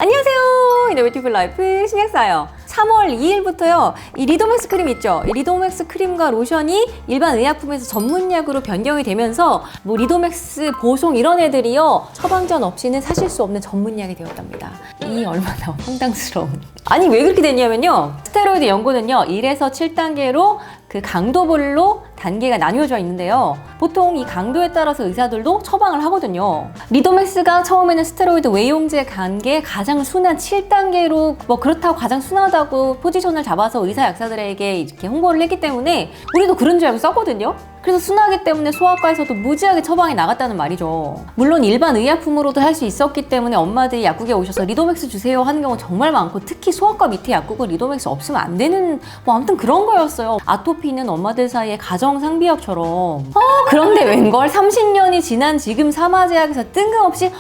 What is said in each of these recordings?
안녕하세요. 이너베이티브 라이프 신약사예요. 3월 2일부터요. 이 리도맥스 크림 있죠? 이 리도맥스 크림과 로션이 일반 의약품에서 전문약으로 변경이 되면서 뭐 리도맥스, 보송 이런 애들이요. 처방전 없이는 사실 수 없는 전문약이 되었답니다. 이 얼마나 황당스러운. 아니 왜 그렇게 됐냐면요. 스테로이드 연고는요. 1에서 7단계로 그 강도별로 단계가 나뉘어져 있는데요. 보통 이 강도에 따라서 의사들도 처방을 하거든요. 리도맥스가 처음에는 스테로이드 외용제 단계 가장 순한 7단계로 뭐 그렇다고 가장 순하다고 포지션을 잡아서 의사 약사들에게 이렇게 홍보를 했기 때문에 우리도 그런 줄 알고 썼거든요. 그래서 순하기 때문에 소아과에서도 무지하게 처방이 나갔다는 말이죠. 물론 일반 의약품으로도 할 수 있었기 때문에 엄마들이 약국에 오셔서 리도맥스 주세요 하는 경우가 정말 많고, 특히 소아과 밑에 약국은 리도맥스 없으면 안 되는 뭐 아무튼 그런 거였어요. 아토피는 엄마들 사이에 가정 상비약처럼. 그런데 웬걸 30년이 지난 지금 사마제약에서 뜬금없이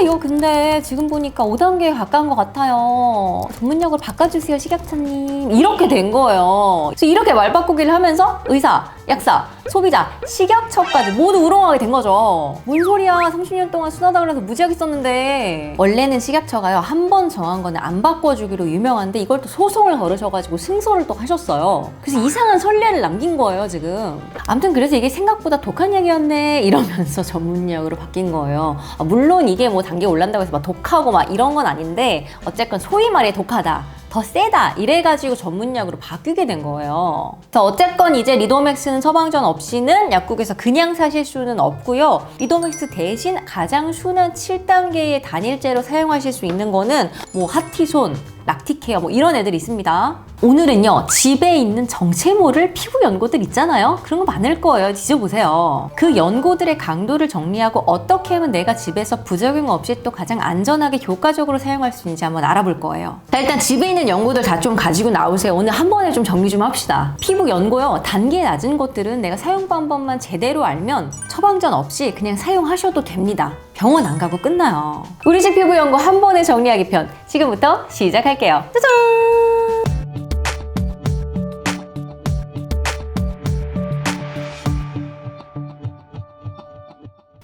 이거 근데 지금 보니까 5단계에 가까운 것 같아요. 전문약으로 바꿔주세요 식약처님. 이렇게 된 거예요. 그래서 이렇게 말바꾸기를 하면서 의사, 약사, 소비자, 식약처까지 모두 우롱하게 된 거죠. 뭔 소리야, 30년 동안 순하다 그래서 무지하게 썼는데. 원래는 식약처가요, 한 번 정한 거는 안 바꿔주기로 유명한데 이걸 또 소송을 걸으셔가지고 승소를 또 하셨어요. 그래서 이상한 선례를 남긴 거예요 지금. 아무튼 그래서 이게 생각보다 독한 약이었네 이러면서 전문약으로 바뀐 거예요. 물론 이게 뭐 단계 올란다고 해서 막 독하고 막 이런 건 아닌데, 어쨌건 소위 말해 독하다, 더 세다 이래가지고 전문약으로 바뀌게 된 거예요. 자, 어쨌건 이제 리도맥스는 처방전 없이는 약국에서 그냥 사실 수는 없고요. 리도맥스 대신 가장 순한 7단계의 단일제로 사용하실 수 있는 거는 뭐 하티손, 락티케어 뭐 이런 애들이 있습니다. 오늘은요, 집에 있는 정체모를 피부 연고들 있잖아요. 그런 거 많을 거예요. 뒤져보세요. 그 연고들의 강도를 정리하고 어떻게 하면 내가 집에서 부작용 없이 또 가장 안전하게 효과적으로 사용할 수 있는지 한번 알아볼 거예요. 자, 일단 집에 있는 연고들 다 좀 가지고 나오세요. 오늘 한 번에 좀 정리 좀 합시다. 피부 연고요, 단계 낮은 것들은 내가 사용 방법만 제대로 알면 처방전 없이 그냥 사용하셔도 됩니다. 병원 안 가고 끝나요. 우리 집 피부 연고 한 번에 정리하기 편, 지금부터 시작할게요. 짜잔!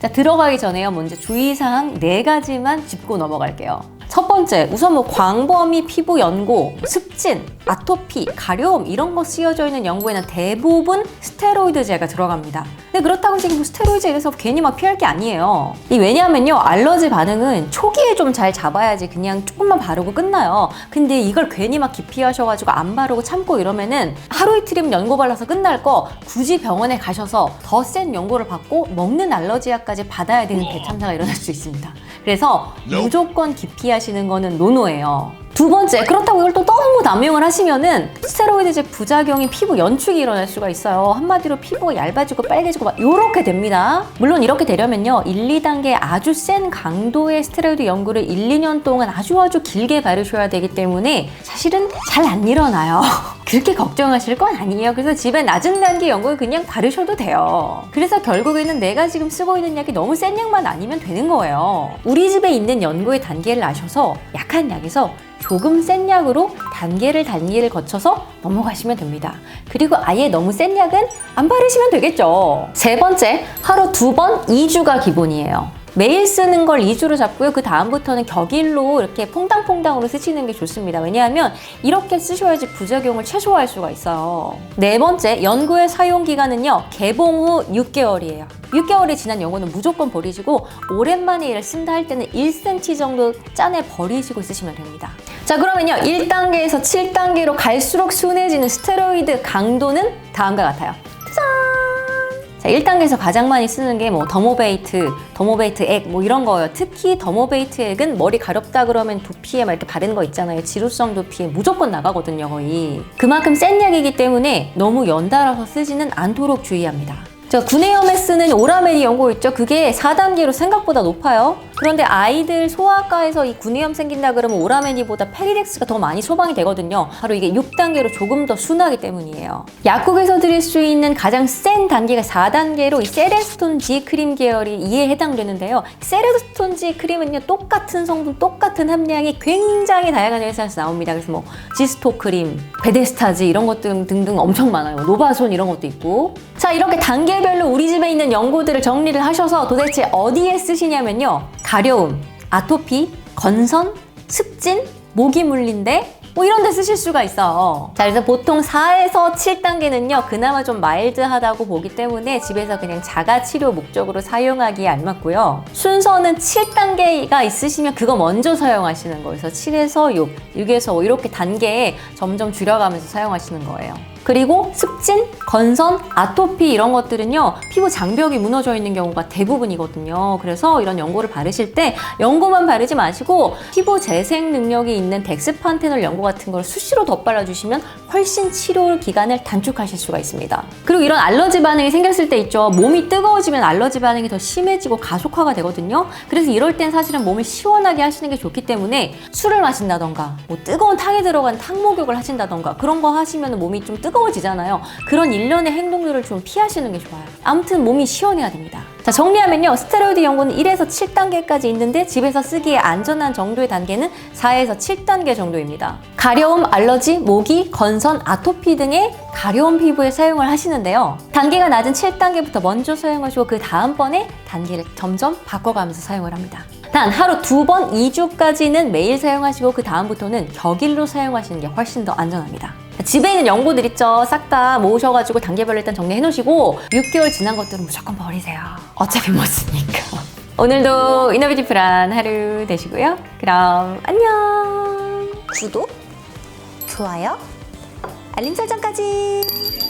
자, 들어가기 전에요, 먼저 주의사항 4가지만 짚고 넘어갈게요. 첫 번째, 우선 뭐 광범위 피부 연고, 습진, 아토피, 가려움 이런 거 쓰여져 있는 연고에는 대부분 스테로이드제가 들어갑니다. 근데 그렇다고 지금 뭐 스테로이드제 이래서 괜히 막 피할 게 아니에요. 왜냐하면요, 알러지 반응은 초기에 좀 잘 잡아야지 그냥 조금만 바르고 끝나요. 근데 이걸 괜히 막 기피 하셔가지고 안 바르고 참고 이러면은 하루 이틀이면 연고 발라서 끝날 거 굳이 병원에 가셔서 더 센 연고를 받고 먹는 알러지약까지 받아야 되는 대참사가 일어날 수 있습니다. 그래서 무조건 기피하시는 거는 노노예요. 두 번째, 그렇다고 이걸 또 너무 남용을 하시면은 스테로이드제 부작용인 피부 연축이 일어날 수가 있어요. 한마디로 피부가 얇아지고 빨개지고 막 요렇게 됩니다. 물론 이렇게 되려면요, 1, 2단계 아주 센 강도의 스테로이드 연고를 1, 2년 동안 아주 길게 바르셔야 되기 때문에 사실은 잘 안 일어나요. 그렇게 걱정하실 건 아니에요. 그래서 집에 낮은 단계 연고를 그냥 바르셔도 돼요. 그래서 결국에는 내가 지금 쓰고 있는 약이 너무 센 약만 아니면 되는 거예요. 우리 집에 있는 연고의 단계를 아셔서 약한 약에서 조금 센 약으로 단계를 거쳐서 넘어가시면 됩니다. 그리고 아예 너무 센 약은 안 바르시면 되겠죠. 세 번째, 하루 2번 2주가 기본이에요. 매일 쓰는 걸 2주로 잡고요. 그 다음부터는 격일로 이렇게 퐁당퐁당으로 쓰시는 게 좋습니다. 왜냐하면 이렇게 쓰셔야지 부작용을 최소화할 수가 있어요. 네 번째, 연고의 사용 기간은요, 개봉 후 6개월이에요. 6개월이 지난 연고는 무조건 버리시고, 오랜만에 얘를 쓴다 할 때는 1cm 정도 짜내 버리시고 쓰시면 됩니다. 자, 그러면요, 1단계에서 7단계로 갈수록 순해지는 스테로이드 강도는 다음과 같아요. 짜잔! 자, 1단계에서 가장 많이 쓰는 게 뭐 더모베이트 액 뭐 이런 거예요. 특히 더모베이트 액은 머리 가렵다 그러면 두피에 막 이렇게 바르는 거 있잖아요. 지루성 두피에 무조건 나가거든요, 거의. 그만큼 센 약이기 때문에 너무 연달아서 쓰지는 않도록 주의합니다. 자, 구내염에 쓰는 오라메디 연고 있죠? 그게 4단계로 생각보다 높아요. 그런데 아이들 소아과에서 이 구내염 생긴다 그러면 오라메디보다 페리덱스가 더 많이 처방이 되거든요. 바로 이게 6단계로 조금 더 순하기 때문이에요. 약국에서 드릴 수 있는 가장 센 단계가 4단계로 이 세레스톤 G 크림 계열이 이에 해당되는데요. 세레스톤 G 크림은요, 똑같은 성분, 똑같은 함량이 굉장히 다양한 회사에서 나옵니다. 그래서 뭐 지스토 크림, 베데스타즈 이런 것들 등등 엄청 많아요. 노바손 이런 것도 있고. 자, 이렇게 단계별로 우리 집에 있는 연고들을 정리를 하셔서 도대체 어디에 쓰시냐면요, 가려움, 아토피, 건선, 습진, 모기 물린데 뭐 이런 데 쓰실 수가 있어요. 자, 그래서 보통 4에서 7단계는요 그나마 좀 마일드하다고 보기 때문에 집에서 그냥 자가치료 목적으로 사용하기에 알맞고요. 순서는 7단계가 있으시면 그거 먼저 사용하시는 거예요. 그래서 7에서 6, 6에서 5 이렇게 단계에 점점 줄여가면서 사용하시는 거예요. 그리고 습진, 건선, 아토피 이런 것들은요 피부 장벽이 무너져 있는 경우가 대부분이거든요. 그래서 이런 연고를 바르실 때 연고만 바르지 마시고 피부 재생 능력이 있는 덱스판테놀 연고 같은 걸 수시로 덧발라주시면 훨씬 치료 기간을 단축하실 수가 있습니다. 그리고 이런 알러지 반응이 생겼을 때 있죠. 몸이 뜨거워지면 알러지 반응이 더 심해지고 가속화가 되거든요. 그래서 이럴 땐 사실은 몸을 시원하게 하시는 게 좋기 때문에 술을 마신다던가 뭐 뜨거운 탕에 들어간 탕목욕을 하신다던가 그런 거 하시면 몸이 좀 뜨거워지잖아요. 그런 일련의 행동들을 좀 피하시는 게 좋아요. 아무튼 몸이 시원해야 됩니다. 자, 정리하면요. 스테로이드 연고는 1에서 7단계까지 있는데 집에서 쓰기에 안전한 정도의 단계는 4에서 7단계 정도입니다. 가려움, 알러지, 모기, 건선, 아토피 등의 가려운 피부에 사용을 하시는데요. 단계가 낮은 7단계부터 먼저 사용하시고 그 다음번에 단계를 점점 바꿔가면서 사용을 합니다. 단 하루 2번, 2주까지는 매일 사용하시고 그 다음부터는 격일로 사용하시는 게 훨씬 더 안전합니다. 집에 있는 연고들 있죠. 싹 다 모으셔가지고 단계별로 일단 정리해 놓으시고 6개월 지난 것들은 무조건 버리세요. 어차피 못 쓰니까. 오늘도 이너비티풀한 하루 되시고요. 그럼 안녕. 구독, 좋아요, 알림 설정까지.